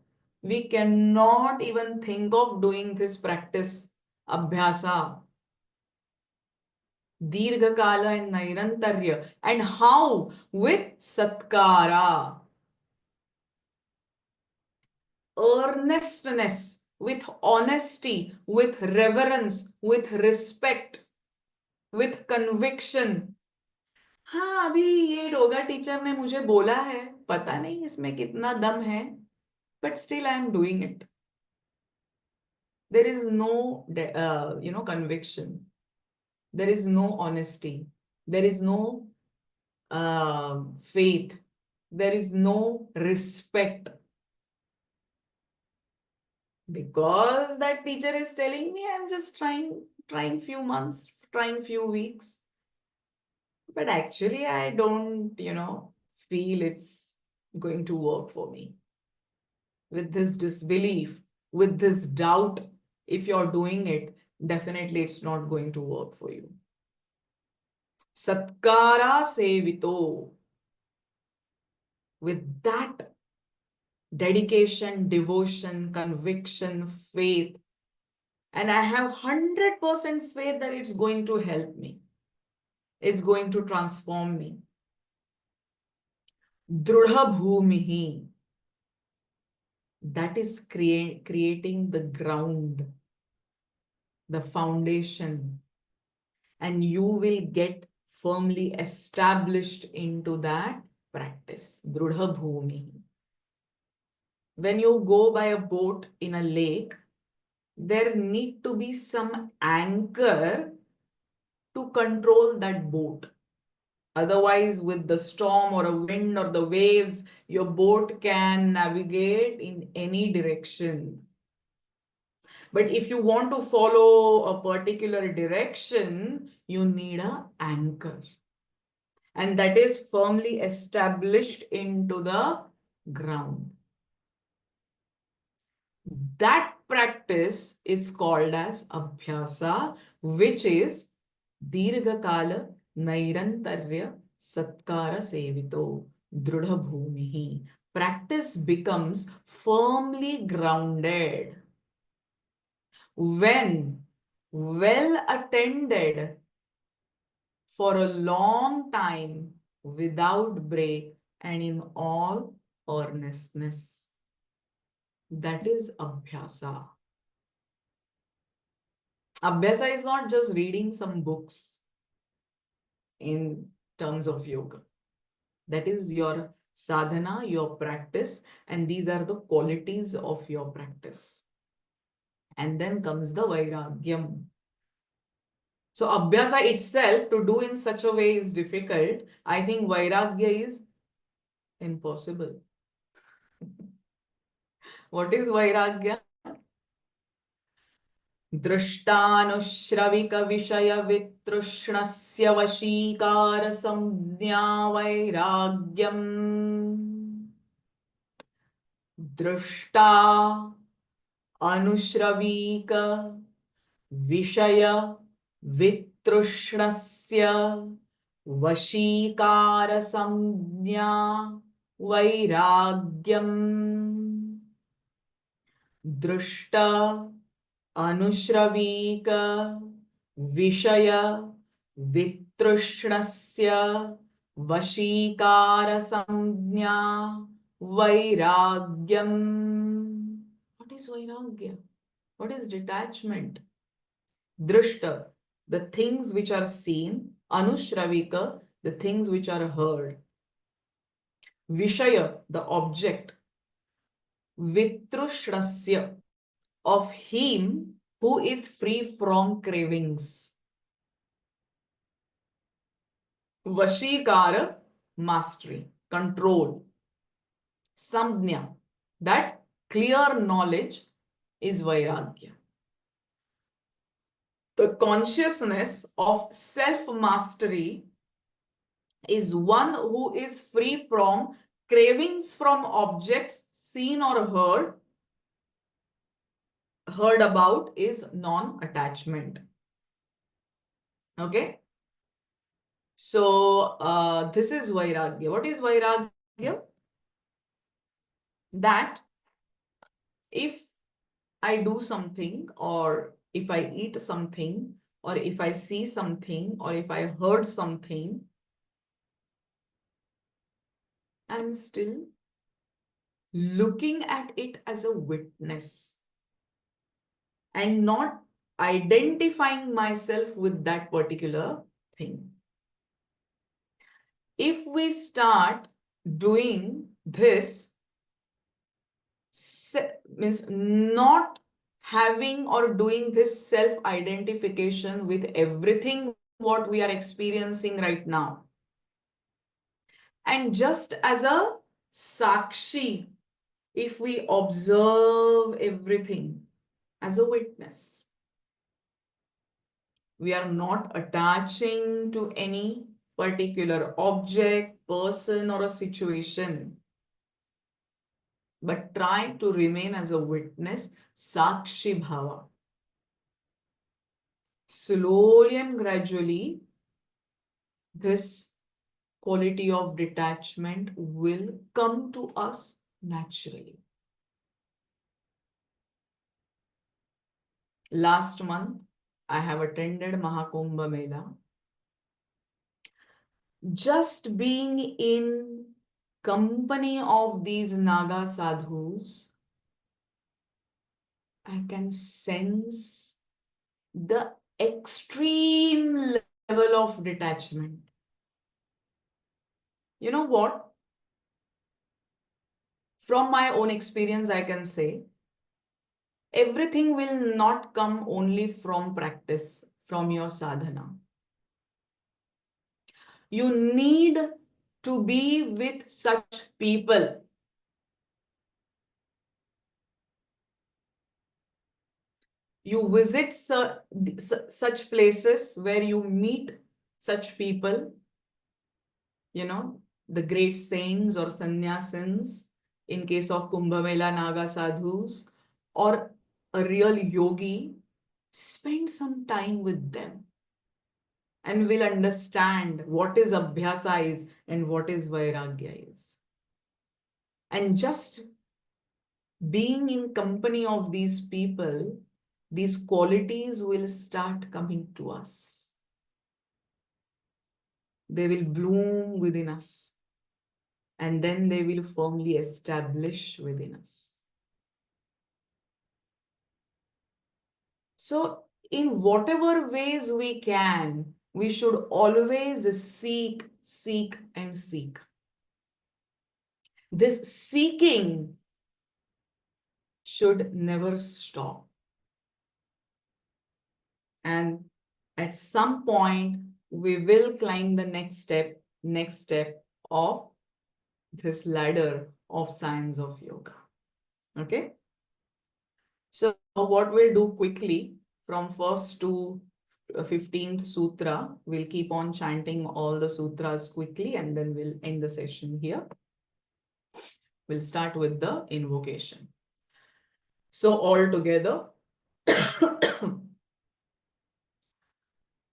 we cannot even think of doing this practice, abhyasa, dirghakala and nairantarya. And how? With satkara, earnestness, with honesty, with reverence, with respect, with conviction. हाँ अभी ये yoga teacher ने मुझे बोला है, पता नहीं इसमें कितना दम है, but still I am doing it. There is no conviction, there is no honesty, there is no faith, there is no respect, because that teacher is telling me I'm just trying few months, trying few weeks, but actually I don't feel it's going to work for me. With this disbelief, with this doubt, if you're doing it, definitely it's not going to work for you. Satkara sevito. With that dedication, devotion, conviction, faith, and I have 100% faith that it's going to help me. It's going to transform me. Drudha bhumihi. That is creating the ground, the foundation, and you will get firmly established into that practice. Drudha bhumi. When you go by a boat in a lake, there need to be some anchor to control that boat. Otherwise, with the storm or a wind or the waves, your boat can navigate in any direction. But if you want to follow a particular direction, you need an anchor. and that is firmly established into the ground. That practice is called as abhyasa, which is dirghakala nairantarya satkara sevito drudha bhumihi. Practice becomes firmly grounded when well attended for a long time without break and in all earnestness. That is abhyasa. Abhyasa is not just reading some books in terms of yoga. That is your sadhana, your practice, and these are the qualities of your practice. And then comes the vairagyam. So abhyasa itself to do in such a way is difficult. I think vairagya is impossible. What is vairagya? दृष्टानुश्रविकविषयवितृष्णस्य वशीकारसंज्ञा वैराग्यम् दृष्टा अनुश्रवीक विषय वितृष्णस्य वशीकारसंज्ञा वैराग्यम् दृष्टा अनुश्रवीक विषय वितृष्णस्य वशीकारसंज्ञा वैराग्यम. What is vairagya? What is detachment? Drishta, the things which are seen. Anushravika, the things which are heard. Vishaya, the object. Vitrushrasya, of him who is free from cravings. Vashikara, mastery, control. Samjna, that clear knowledge is vairagya. The consciousness of self-mastery is one who is free from cravings from objects seen or heard about is non-attachment. Okay. So this is vairagya. What is vairagya? That if I do something, or if I eat something, or if I see something, or if I heard something, I'm still looking at it as a witness and not identifying myself with that particular thing. If we start doing this, means not having or doing this self-identification with everything what we are experiencing right now, and just as a sakshi, if we observe everything as a witness, we are not attaching to any particular object, person, or a situation, but try to remain as a witness, sakshi bhava. Slowly and gradually, this quality of detachment will come to us naturally. Last month, I have attended Mahakumbha Mela. Just being in company of these Naga sadhus, I can sense the extreme level of detachment. You know what? From my own experience, I can say, everything will not come only from practice, from your sadhana. You need to be with such people. You visit such places where you meet such people, the great saints or sannyasins, in case of Kumbh Mela Naga sadhus, or a real yogi, spend some time with them and will understand what is abhyasa is and what is vairagya is. And just being in company of these people, these qualities will start coming to us. They will bloom within us, and then they will firmly establish within us. So, in whatever ways we can, we should always seek, seek, and seek. This seeking should never stop. And at some point, we will climb the next step of this ladder of science of yoga. Okay? So what we'll do quickly from first to 15th sutra, we'll keep on chanting all the sutras quickly and then we'll end the session here. We'll start with the invocation. So all together,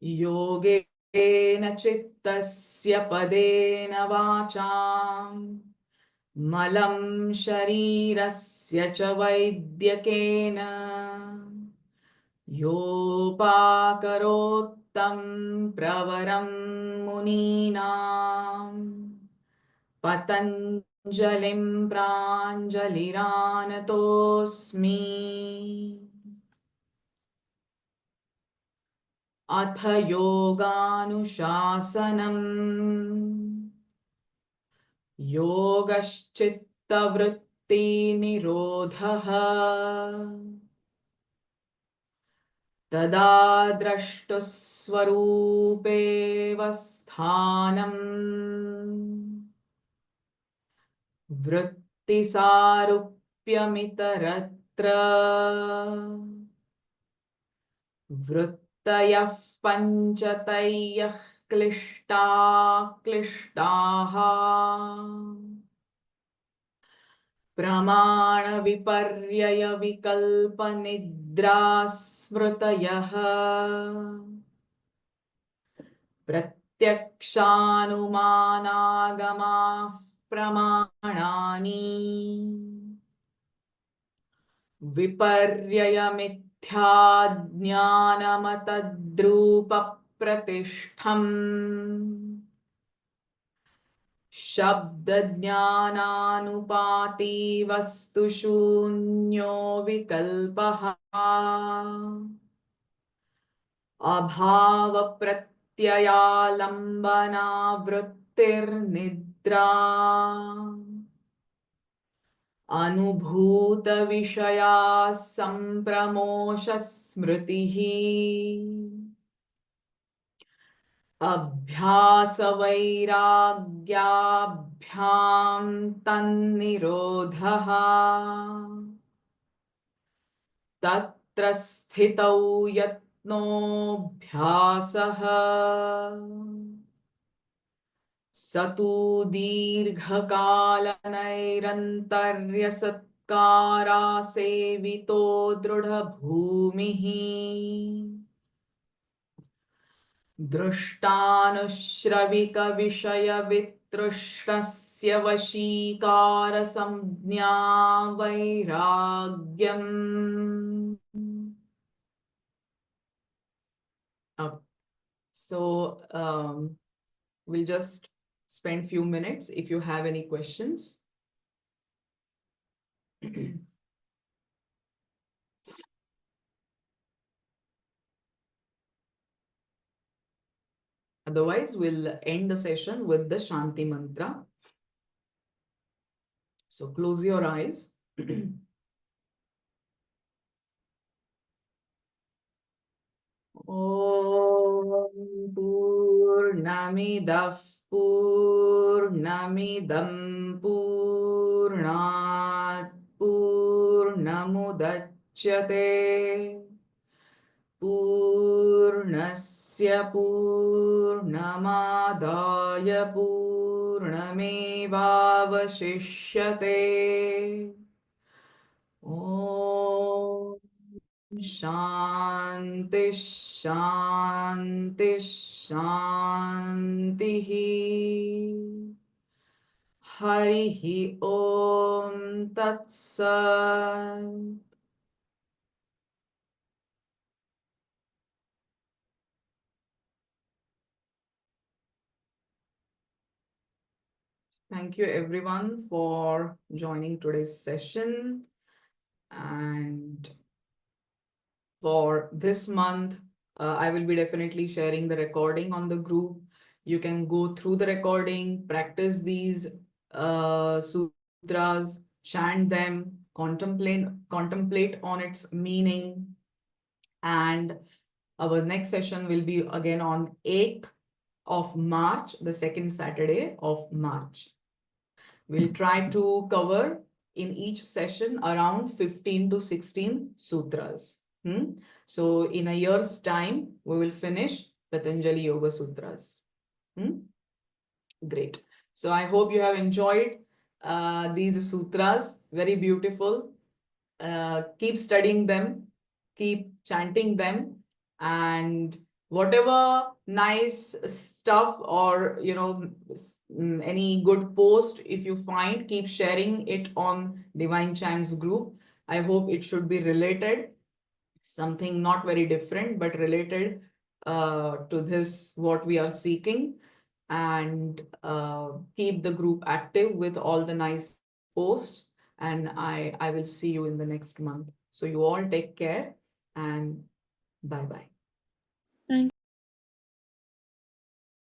योगेन चित्तस्य पदेन वाचां मलं शरीरस्य च वैद्यकेन योपाकरोत्तं प्रवरं मुनीनां पतञ्जलिं प्राञ्जलिरानतोऽस्मि अथ योगानुशासनम् योगश्चित्तवृत्तिनिरोधः तदा द्रष्टुस्वरूपेव स्थानम् वृत्तिसारूप्यमितरत्र वृत्तयः पञ्चतयः क्लिष्टाः प्रमाणविपर्ययविकल्पनिद्रास्मृतयः प्रत्यक्षानुमानागमाः प्रमाणानि विपर्ययमिथ्याज्ञानमतद्रूपप्रतिष्ठम् शब्दज्ञानानुपाती वस्तुशून्यो विकल्पः अभावप्रत्ययालम्बनावृत्तिर्निद्रा अनुभूतविषया सम्प्रमोषस्मृतिः अभ्यासवैराग्याभ्यां तन्निरोधः तत्र स्थितौ यत्नोऽभ्यासः स तु दीर्घकालनैरन्तर्यसत्कारासेवितो दृढभूमिः दृष्टानुश्रविकविषयवितृष्णस्य वशीकारसंज्ञा वैराग्यम्. Okay. So we'll just spend few minutes if you have any questions. Otherwise, we'll end the session with the Shanti mantra. So close your eyes. Om Purnamidav Purnamidam Purnat Purnamudachyate Purnasya Purnamadaya Purnamevavashishyate. Om Shanti Shanti Shanti. Harihi Om Tat Sat. Thank you everyone for joining today's session. And for this month, I will be definitely sharing the recording on the group. You can go through the recording, practice these sutras, chant them, contemplate on its meaning. And our next session will be again on 8th of March, the second Saturday of March. We'll try to cover in each session around 15 to 16 sutras. So in a year's time, we will finish Patanjali Yoga Sutras. Great. So I hope you have enjoyed these sutras. Very beautiful. Keep studying them, keep chanting them, and whatever nice stuff or any good post if you find, keep sharing it on Divine Chants group. I hope it should be related, something not very different but related to this what we are seeking. And keep the group active with all the nice posts. And I will see you in the next month. So you all take care and bye bye.